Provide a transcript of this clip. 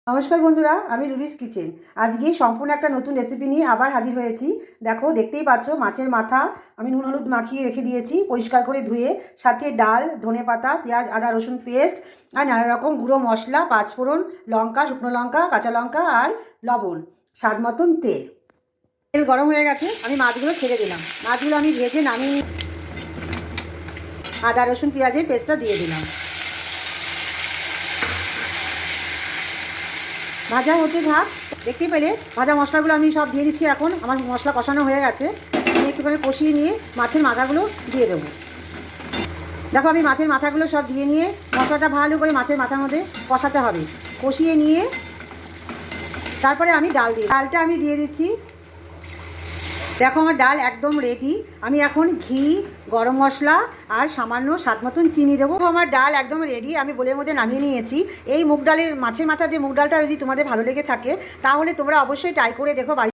নমস্কার বন্ধুরা, আমি রুবিস কিচেন। আজকে সম্পূর্ণ একটা নতুন রেসিপি নিয়ে আবার হাজির হয়েছি। দেখো, দেখতেই পাচ্ছ মাছের মাথা আমি নুন হলুদ মাখিয়ে রেখে দিয়েছি পরিষ্কার করে ধুয়ে। সাথে ডাল, ধনেপাতা, পেঁয়াজ, আদা রসুন পেস্ট আর নানা রকম গুঁড়ো মশলা, পাঁচফোড়ন, লঙ্কা, শুকনো লঙ্কা, কাঁচা লঙ্কা আর লবণ, স্বাদ মতন তেল। তেল গরম হয়ে গেছে, আমি মাছগুলো ছেড়ে দিলাম। মাছগুলো আমি ভেজে নামিয়ে আদা রসুন পেঁয়াজের পেস্টটা দিয়ে দিলাম। ভাজা হতে থাক। দেখতেই পেলে ভাজা মশলাগুলো আমি সব দিয়ে দিচ্ছি। এখন আমার মশলা কষানো হয়ে গেছে। আমি একটুখানি কষিয়ে নিয়ে মাছের মাথাগুলো দিয়ে দেবো। দেখো, আমি মাছের মাথাগুলো সব দিয়ে নিয়ে মশলাটা ভালো করে মাছের মাথার মধ্যে কষাতে হবে। কষিয়ে নিয়ে তারপরে আমি ডালটা আমি দিয়ে দিচ্ছি। দেখো, আমার ডাল একদম রেডি। আমি এখন ঘি, গরম মশলা আর সামান্য স্বাদ মতন চিনি দেবো। আমার ডাল একদম রেডি, আমি বোলের মধ্যে নামিয়ে নিয়েছি। এই মুগ ডালের মাছের মাথা দিয়ে মুগ ডালটা যদি তোমাদের ভালো লেগে থাকে তাহলে তোমরা অবশ্যই ট্রাই করে দেখো বাড়ি।